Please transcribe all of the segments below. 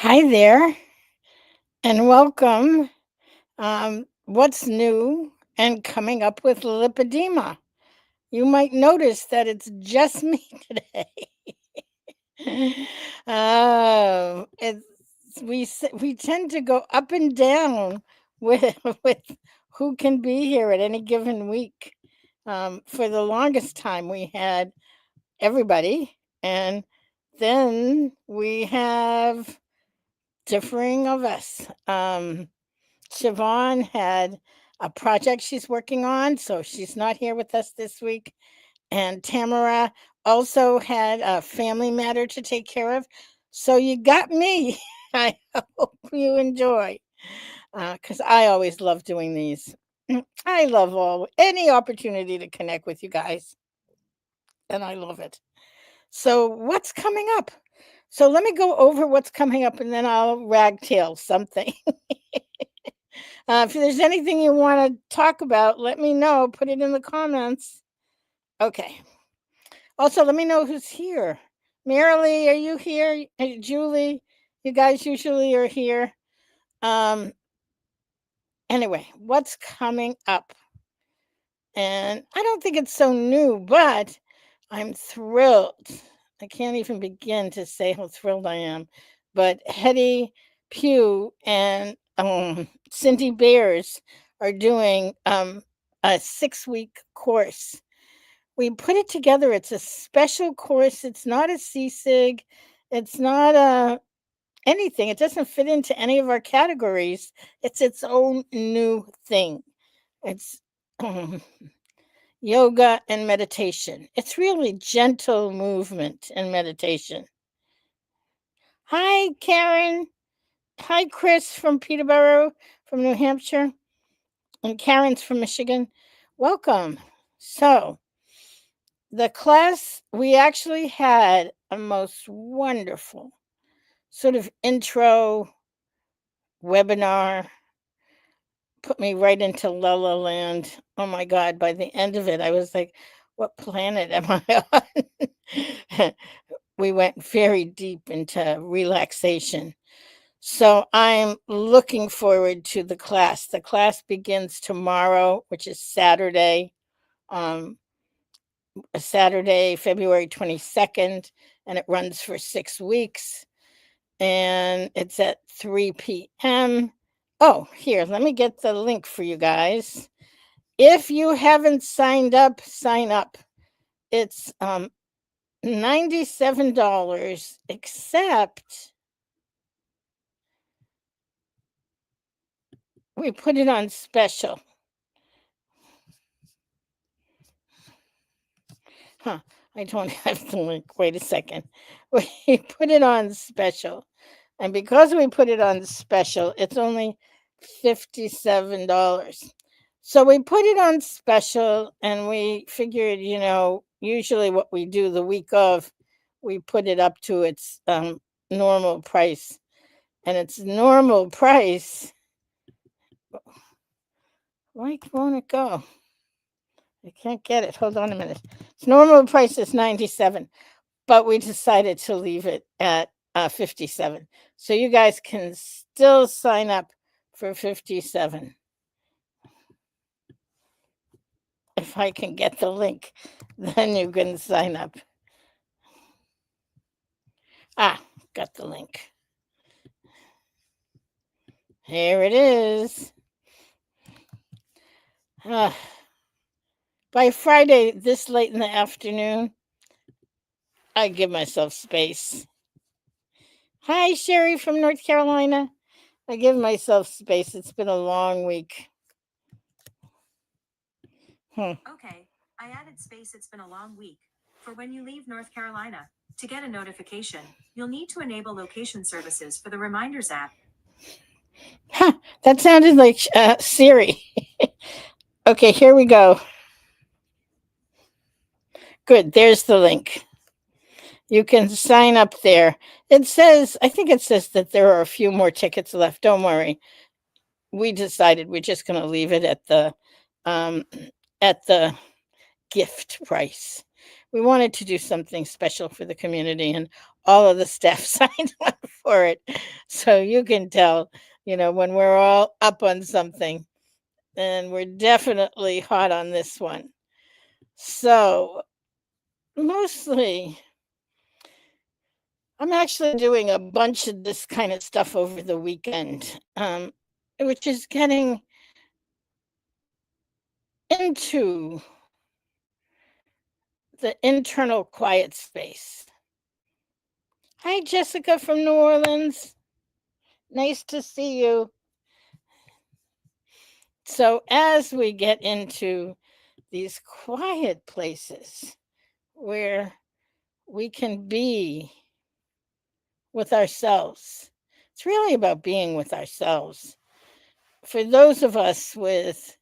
Hi there, and welcome. What's new and coming up with lipedema? You might notice that it's just me today. It's we tend to go up and down with with who can be here at any given week. For the longest time, we had everybody, and then we have differing of us. Siobhan had a project she's working on, so she's not here with us this week. And Tamara also had a family matter to take care of. So you got me. I hope you enjoy because I always love doing these. I love any opportunity to connect with you guys, and I love it. So, what's coming up? So, let me go over what's coming up and then I'll ragtail something. If there's anything you want to talk about, let me know. Put it in the comments. Okay. Also, let me know who's here. Marilee, are you here? Julie, you guys usually are here. Um, anyway, what's coming up? And I don't think it's so new, but I'm thrilled. I can't even begin to say how thrilled I am. But Hetty Pugh and Cindy Bears are doing a 6 week course. We put it together. It's a special course. It's not a CSIG. It's not a anything. It doesn't fit into any of our categories. It's its own new thing. It's yoga and meditation. It's really gentle movement and meditation. Hi, Karen. Hi, Chris from Peterborough, from New Hampshire. And Karen's from Michigan. Welcome. So, the class, we actually had a most wonderful sort of intro webinar, put me right into La La Land. Oh my God, by the end of it, I was like, what planet am I on? We went very deep into relaxation. So I'm looking forward to the class. The class begins tomorrow, which is um, Saturday, February 22nd, and it runs for 6 weeks. And it's at 3 p.m. Oh, here, let me get the link for you guys. If you haven't signed up, sign up. It's $97, except we put it on special. Huh, I don't have the link. Wait a second. We put it on special. And because we put it on special, it's only $57. So we put it on special and we figured, usually what we do the week of, we put it up to its normal price. And its normal price, why won't it go? I can't get it. Hold on a minute. Its normal price is 97, but we decided to leave it at 57. So you guys can still sign up for 57. If I can get the link, then you can sign up. Ah, got the link. Here it is. Ah, by Friday, this late in the afternoon, I give myself space. Hi, Sherry from North Carolina. I give myself space. It's been a long week. Okay, I added space. It's been a long week. For when you leave North Carolina, to get a notification, you'll need to enable location services for the Reminders app. Huh, that sounded like Siri. Okay, here we go. Good, there's the link. You can sign up there. It says, I think it says that there are a few more tickets left. Don't worry. We decided we're just going to leave it um, at the gift price. we wanted to do something special for the community, and all of the staff signed on for it. So you can tell, when we're all up on something, and we're definitely hot on this one. So mostly, I'm actually doing a bunch of this kind of stuff over the weekend, which is getting into the internal quiet space. Hi, Jessica from New Orleans. Nice to see you. So, as we get into these quiet places where we can be with ourselves, it's really about being with ourselves. For those of us with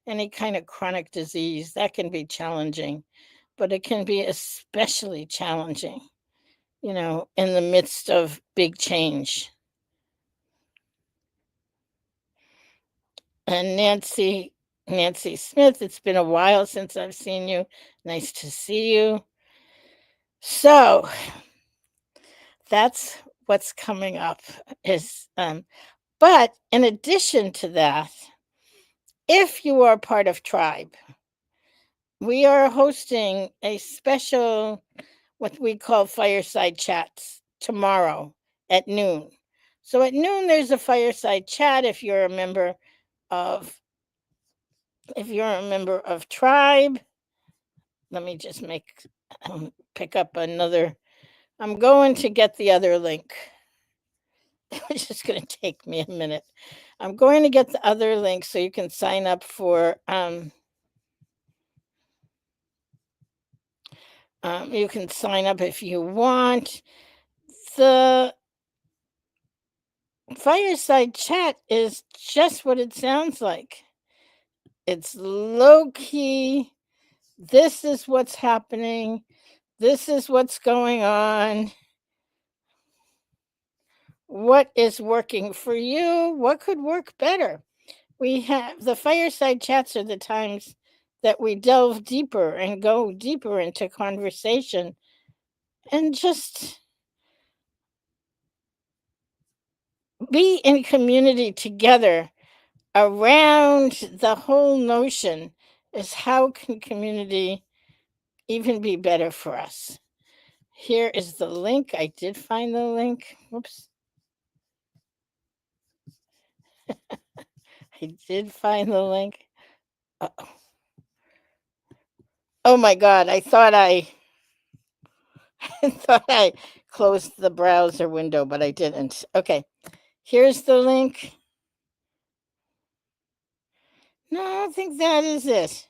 any kind of chronic disease, that can be challenging, but it can be especially challenging, in the midst of big change. And Nancy Smith, it's been a while since I've seen you. Nice to see you. So that's what's coming up is but in addition to that, if you are part of Tribe, we are hosting a special what we call fireside chats tomorrow at noon. So at noon there's a fireside chat of if you're a member of Tribe. Let me just pick up another. I'm going to get the other link. It's just going to take me a minute. I'm going to get the other link so you can sign up for. You can sign up if you want. The fireside chat is just what it sounds like. It's low key. This is what's happening. This is what's going on. What is working for you? What could work better? We have the fireside chats are the times that we delve deeper and go deeper into conversation and just be in community together around the whole notion is how can community even be better for us. Here is the link. I did find the link. Whoops. I did find the link. Uh-oh. Oh my God. I thought I closed the browser window, but I didn't. Okay. Here's the link. No, I don't think that is it.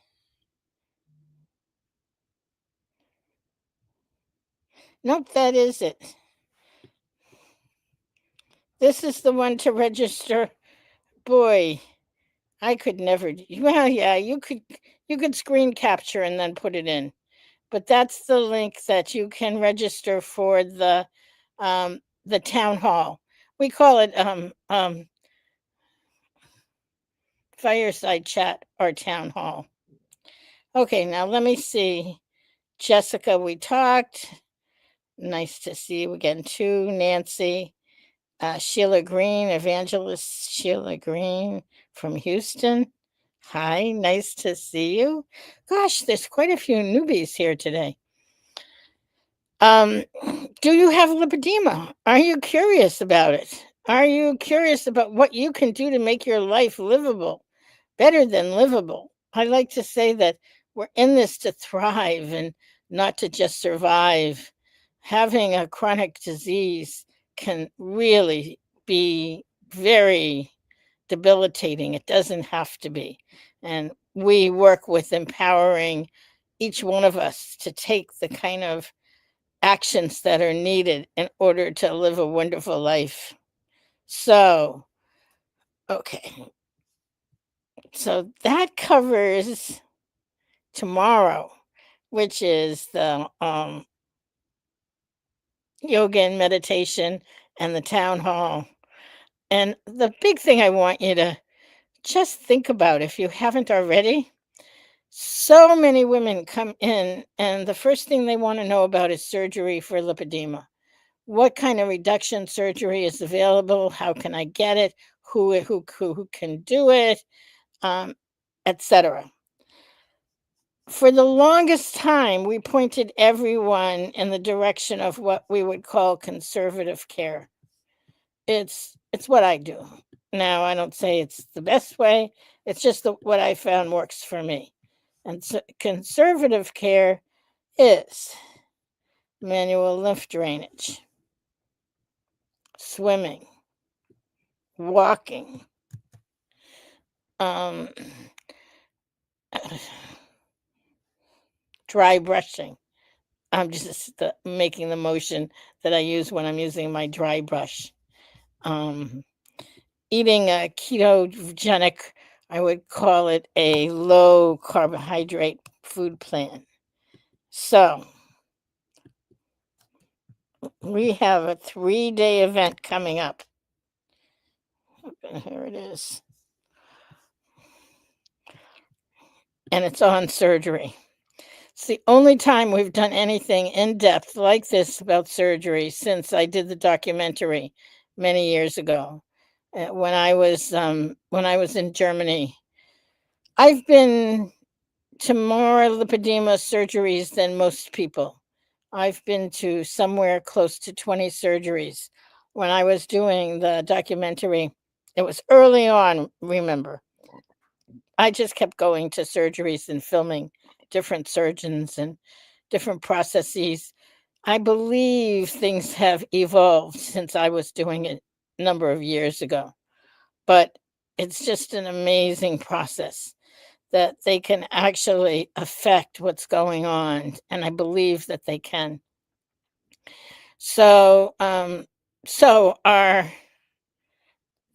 Nope, that is it. This is the one to register. Boy, I could never. Well, yeah, you could screen capture and then put it in. But that's the link that you can register for the town hall. We call it fireside chat or town hall. Okay, now let me see. Jessica, we talked. Nice to see you again too. Nancy, Sheila Green, Evangelist Sheila Green from Houston. Hi, nice to see you. Gosh, there's quite a few newbies here today. Um, do you have lipedema? Are you curious about it? Are you curious about what you can do to make your life livable, better than livable? I like to say that we're in this to thrive and not to just survive. Having a chronic disease can really be very debilitating. It doesn't have to be. And we work with empowering each one of us to take the kind of actions that are needed in order to live a wonderful life. So, okay. So that covers tomorrow, which is the yoga and meditation and the town hall. And the big thing I want you to just think about, if you haven't already, So many women come in, and the first thing they want to know about is surgery for lipedema. What kind of reduction surgery is available? How can I get it? Who can do it? Um, Etc. For the longest time, we pointed everyone in the direction of what we would call conservative care. It's what I do. Now, I don't say it's the best way. It's just what I found works for me. And so conservative care is manual lymph drainage, swimming, walking, um, dry brushing. I'm just making the motion that I use when I'm using my dry brush. Um, Eating a ketogenic, I would call it a low carbohydrate food plan. So we have a 3-day event coming up. Here it is. And it's on surgery. It's the only time we've done anything in depth like this about surgery since I did the documentary many years ago. When I was in Germany. I've been to more lipedema surgeries than most people. I've been to somewhere close to 20 surgeries. When I was doing the documentary, it was early on, remember. I just kept going to surgeries and filming different surgeons and different processes. I believe things have evolved since I was doing it a number of years ago, but it's just an amazing process that they can actually affect what's going on, and I believe that they can. So, our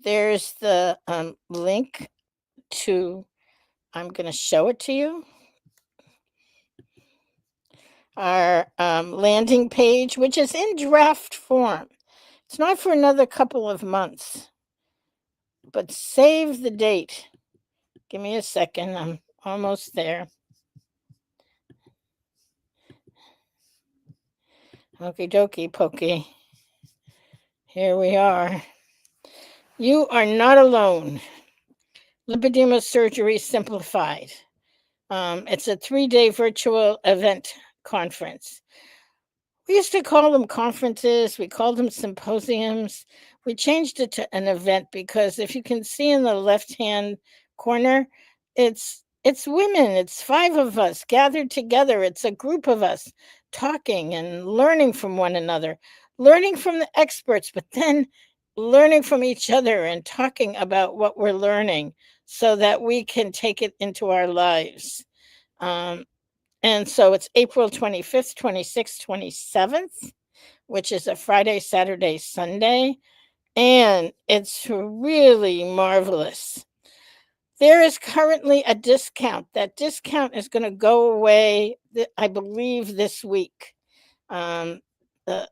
there's the link to. I'm going to show it to you. Our landing page, which is in draft form. It's not for another couple of months, but save the date. Give me a second. I'm almost there. Okie dokie pokey. Here we are. You are not alone. Lipedema Surgery Simplified. It's a 3-day virtual event conference. We used to call them conferences, we called them symposiums. We changed it to an event because if you can see in the left-hand corner, it's women, it's 5 of us gathered together. It's a group of us talking and learning from one another, learning from the experts, but then learning from each other and talking about what we're learning so that we can take it into our lives. Um, and so it's April 25th, 26th, 27th, which is a Friday, Saturday, Sunday. And it's really marvelous. There is currently a discount. That discount is going to go away, I believe, this week. Um, the,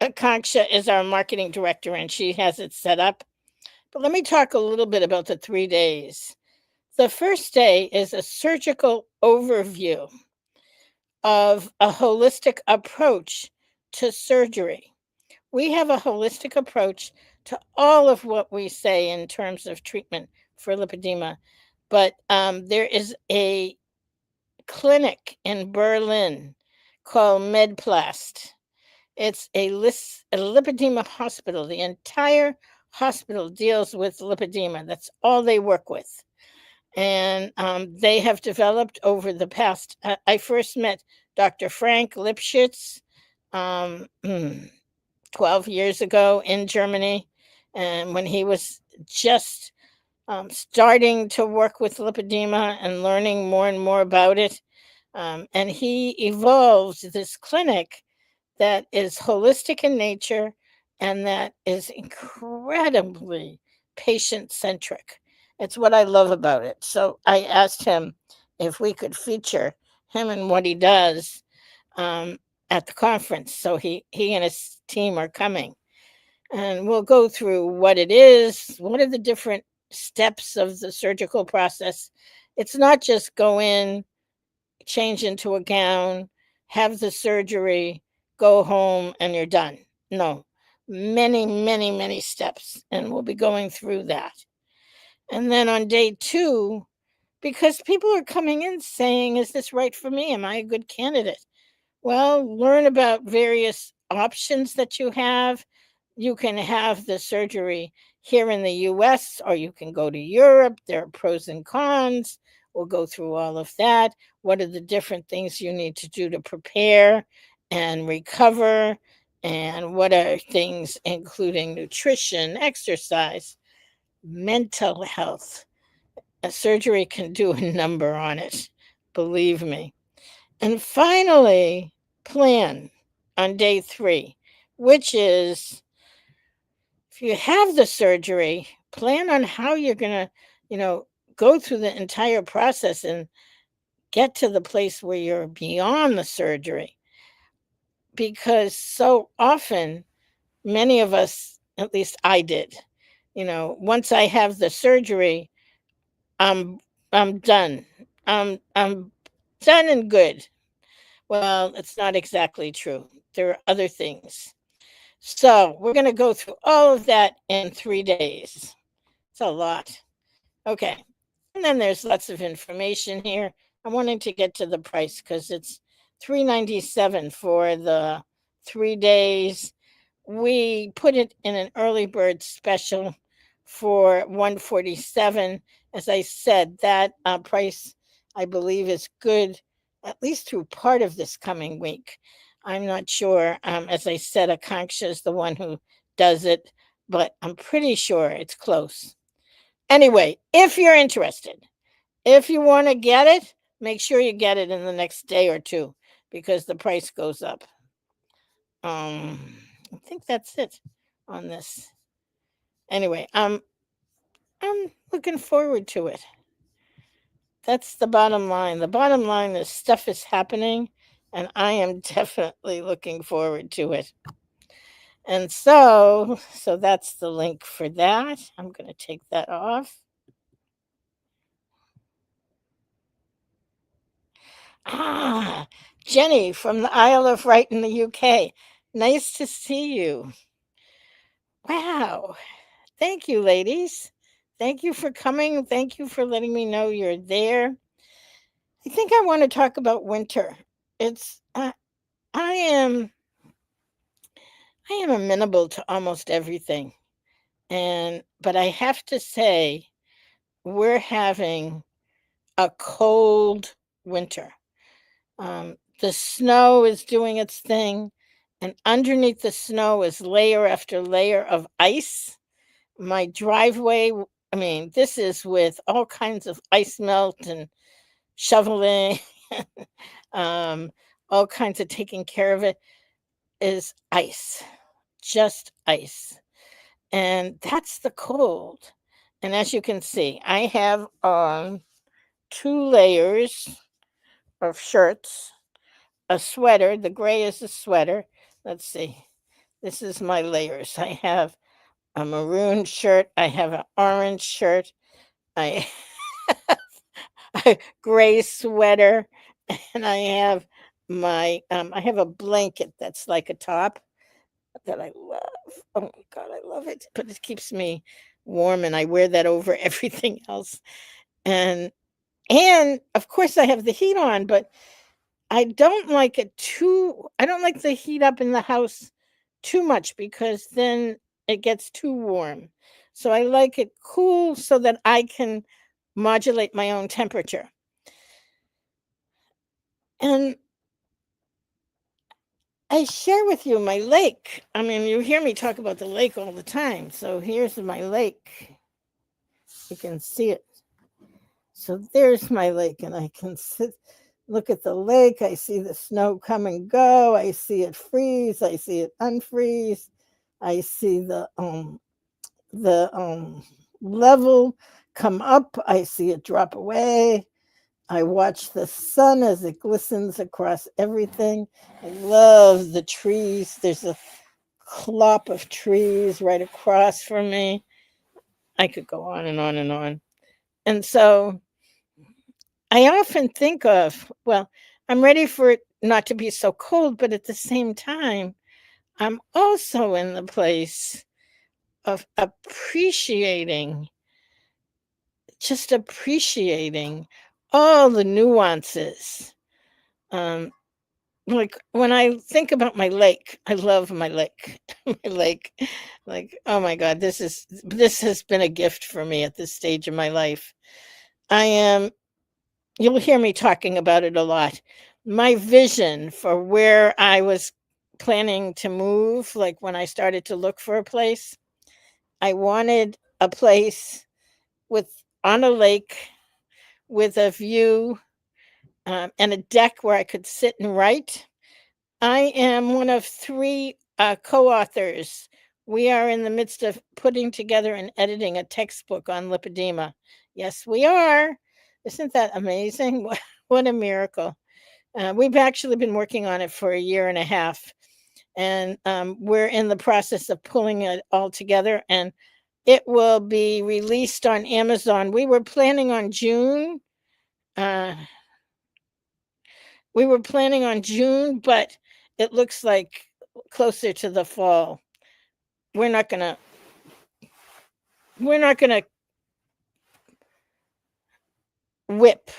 Akanksha is our marketing director and she has it set up. But let me talk a little bit about the 3 days. The first day is a surgical overview of a holistic approach to surgery. We have a holistic approach to all of what we say in terms of treatment for lipedema, but there is a clinic in Berlin called MedPlast. It's a lipedema hospital. The entire hospital deals with lipedema. That's all they work with. And they have developed over the past. I first met Dr. Frank Lipschitz um, 12 years ago in Germany, and when he was just starting to work with lipedema and learning more and more about it. And he evolved this clinic that is holistic in nature and that is incredibly patient centric. It's what I love about it. So I asked him if we could feature him and what he does um, at the conference. So he and his team are coming. And we'll go through what it is, what are the different steps of the surgical process. It's not just go in, change into a gown, have the surgery, go home, and you're done. No, many, many, many steps. And we'll be going through that. And then on day two, because people are coming in saying, is this right for me? Am I a good candidate? Well, learn about various options that you have. You can have the surgery here in the US or you can go to Europe. There are pros and cons. We'll go through all of that. What are the different things you need to do to prepare and recover? And what are things including nutrition, exercise, mental health? A surgery can do a number on it, believe me. And finally, plan on day three, which is if you have the surgery, plan on how you're going to, you know, go through the entire process and get to the place where you're beyond the surgery. Because so often, many of us, at least I did, once I have the surgery, I'm I'm done. I'm done and good. Well, it's not exactly true. There are other things. So we're going to go through all of that in 3 days. It's a lot. Okay. And then there's lots of information here. I'm wanting to get to the price because it's $397 for the 3 days. We put it in an early bird special for 147. As I said, that price I believe is good at least through part of this coming week. I'm not sure. As I said, Akanksha is the one who does it, but I'm pretty sure it's close. Anyway, if you're interested, if you want to get it, make sure you get it in the next day or two because the price goes up. Um, I think that's it on this. Anyway, I'm looking forward to it. That's the bottom line. The bottom line is stuff is happening, and I am definitely looking forward to it. And so that's the link for that. I'm going to take that off. Ah, Jenny from the Isle of Wight in the UK. Nice to see you. Wow. Thank you, ladies. Thank you for coming. Thank you for letting me know you're there. I think I want to talk about winter. It's I am I am amenable to almost everything. And but I have to say we're having a cold winter. The snow is doing its thing, and underneath the snow is layer after layer of ice. My driveway, I mean, this is with all kinds of ice melt and shoveling, um, all kinds of taking care of it, is ice, just ice. And that's the cold. And as you can see, I have on 2 layers of shirts, a sweater. The gray is a sweater. Let's see. This is my layers. I have a maroon shirt. I have an orange shirt. I a gray sweater, and I have a blanket that's like a top that I love. Oh my god, I love it. But it keeps me warm and I wear that over everything else. And and of course I have the heat on, but I don't like the heat up in the house too much because then it gets too warm. So I like it cool so that I can modulate my own temperature. And I share with you my lake. I mean, you hear me talk about the lake all the time. So here's my lake. You can see it. So there's my lake, and I can look at the lake. I see the snow come and go. I see it freeze. I see it unfreeze. I see the level come up. I see it drop away. I watch the sun as it glistens across everything. I love the trees. There's a clop of trees right across from me. I could go on and on and on. And so I often think of, well, I'm ready for it not to be so cold, but at the same time, I'm also in the place of appreciating all the nuances. Um, like when I think about my lake, I love my lake. My lake, like, oh my God, this has been a gift for me at this stage of my life. I am You'll hear me talking about it a lot. My vision for where I was planning to move, like when I started to look for a place, I wanted a place with on a lake with a view, and a deck where I could sit and write. I am one of three co-authors. We are in the midst of putting together and editing a textbook on lipedema. Yes, we are. Isn't that amazing? What a miracle. We've actually been working on it for a year and a half, and we're in the process of pulling it all together, and it will be released on Amazon. Uh, we were planning on June, but it looks like closer to the fall. We're not gonna we're not gonna whip,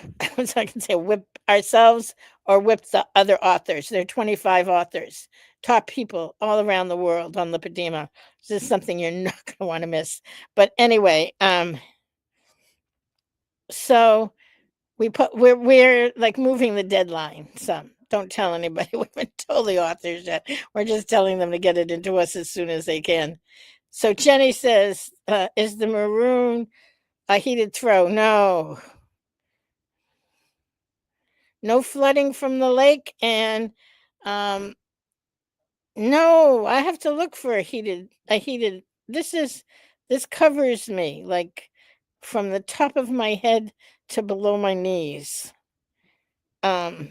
so I can say whip ourselves or whip the other authors. There are 25 authors, top people all around the world on lipedema. This is something you're not gonna want to miss. But anyway, so we're like moving the deadline some. Don't tell anybody we haven't told the authors yet. We're just telling them to get it into us as soon as they can. So Jenny says, is the maroon a heated throw? No. No flooding from the lake, and um no, I have to look for a heated. This covers me like from the top of my head to below my knees. Um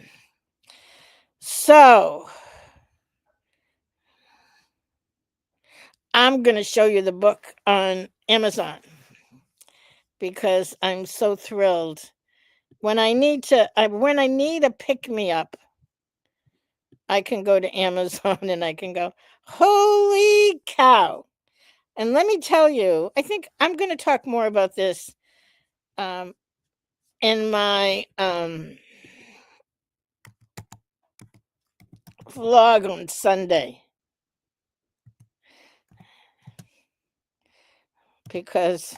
so I'm going to show you the book on Amazon because I'm so thrilled. When I need a pick me up, I can go to Amazon and I can go, "Holy cow." And let me tell you, I think I'm going to talk more about this um in my vlog on Sunday because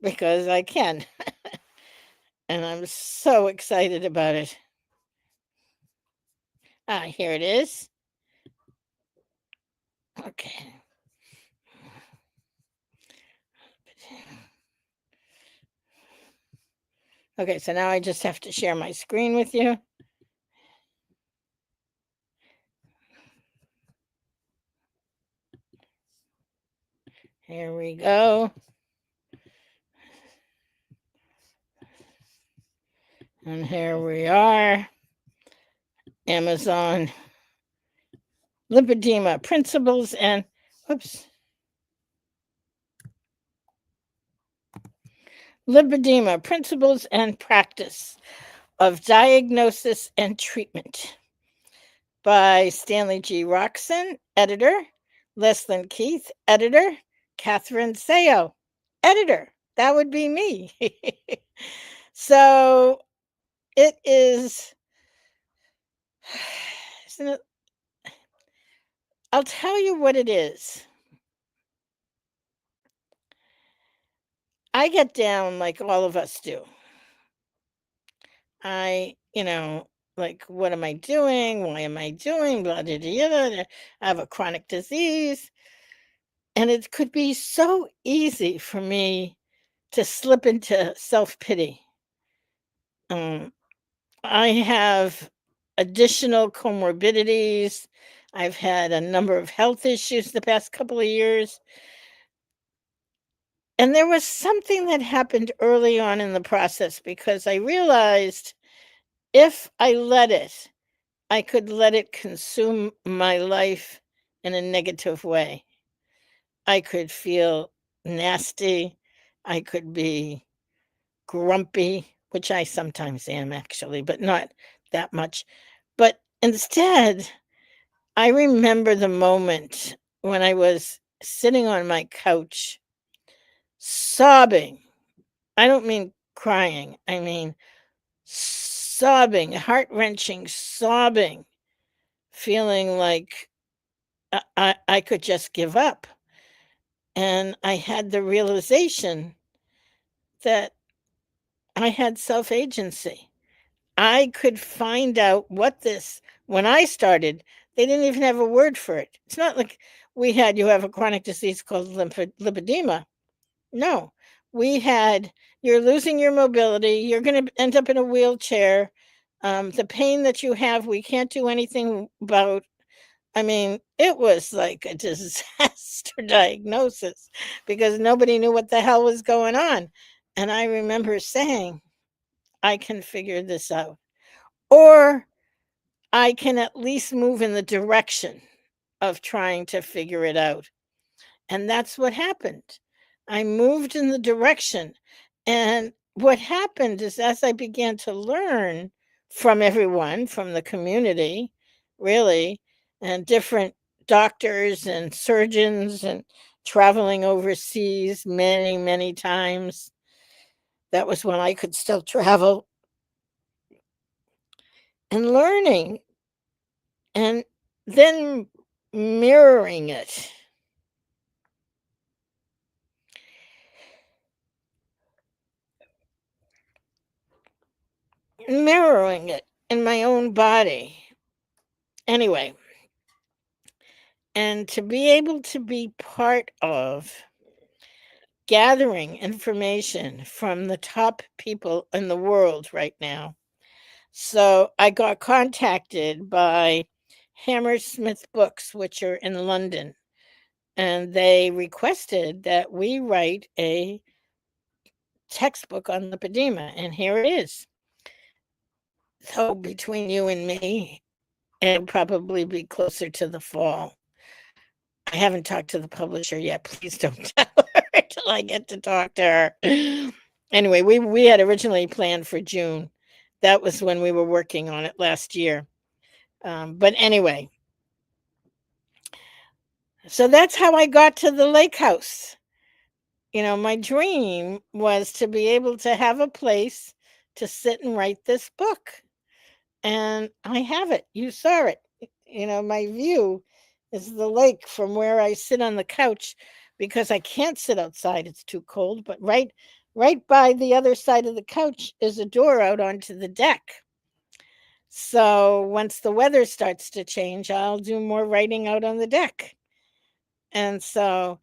I can, and I'm so excited about it. Ah, here it is. Okay. Okay, so now I just have to share my screen with you. Here we go. And here we are. Amazon lipedema principles and oops. Lipedema principles and practice of diagnosis and treatment by Stanley G. Roxon, editor, Leslyn Keith, editor, Catherine Sayo, editor. That would be me. So it is, isn't it? I'll tell you what it is. I get down like all of us do. Like, what am I doing? Why am I doing? Blah, blah, blah, blah, blah. I have a chronic disease. And it could be so easy for me to slip into self pity. Um, I have additional comorbidities. I've had a number of health issues the past couple of years. And there was something that happened early on in the process because I realized if I let it, I could let it consume my life in a negative way. I could feel nasty. I could be grumpy. which I sometimes am actually, but not that much. But instead, I remember the moment when I was sitting on my couch sobbing. I don't mean crying, I mean sobbing, heart-wrenching sobbing, feeling like I could just give up. And I had the realization that I had self-agency. I could find out what this when I started, they didn't even have a word for it. It's not like we had you have a chronic disease called lipedema. No, we had you're losing your mobility. You're going to end up in a wheelchair. The pain that you have, we can't do anything about. I mean, it was like a disaster diagnosis because nobody knew what the hell was going on. And I remember saying, I can figure this out. Or I can at least move in the direction of trying to figure it out. And that's what happened. I moved in the direction. And what happened is as I began to learn from everyone, from the community, really, and different doctors and surgeons and traveling overseas many, many times, that was when I could still travel and learning and then mirroring it, mirroring it in my own body. Anyway, and to be able to be part of gathering information from the top people in the world right now. So I got contacted by Hammersmith Books, which are in London, and they requested that we write a textbook on lipedema, and here it is. So between you and me, it'll probably be closer to the fall. I haven't talked to the publisher yet. Please don't tell her till I get to talk to her. Anyway, we had originally planned for June. That was when we were working on it last year. But anyway, so that's how I got to the lake house. My dream was to be able to have a place to sit and write this book. And I have it. You saw it. My view is the lake from where I sit on the couch because I can't sit outside. It's too cold. But right by the other side of the couch is a door out onto the deck. So once the weather starts to change, I'll do more writing out on the deck. And so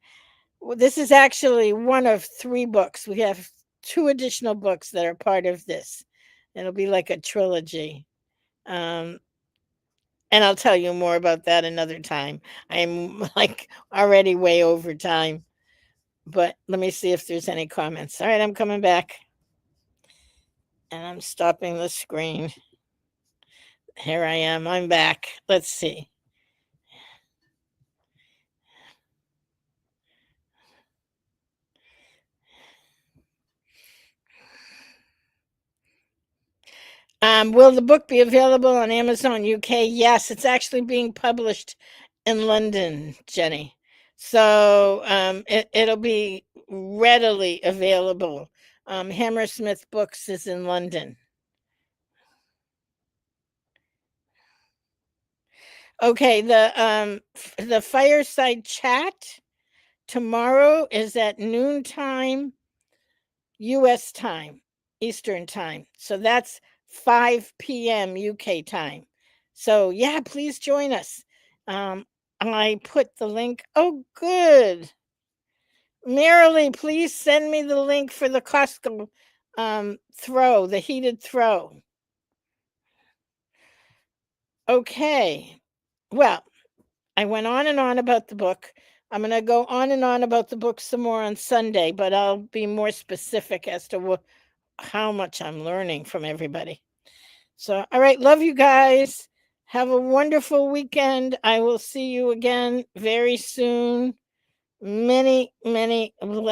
this is actually one of 3 books. We have 2 additional books that are part of this. It'll be like a trilogy. Um, and I'll tell you more about that another time. I'm like already way over time, but let me see if there's any comments. All right, I'm coming back and I'm stopping the screen. Here I am. I'm back. Let's see. Will the book be available on Amazon UK? Yes, it's actually being published in London, Jenny. So it'll be readily available. Hammersmith Books is in London. Okay, the fireside chat tomorrow is at noontime US time, Eastern time. So that's 5 p.m. UK time. So yeah, please join us. I put the link. Oh, good. Marilee, please send me the link for the Costco throw, the heated throw. Okay. Well, I went on and on about the book. I'm going to go on and on about the book some more on Sunday, but I'll be more specific as to how much I'm learning from everybody. So, all right, love you guys. Have a wonderful weekend. I will see you again very soon. Many, many blessings.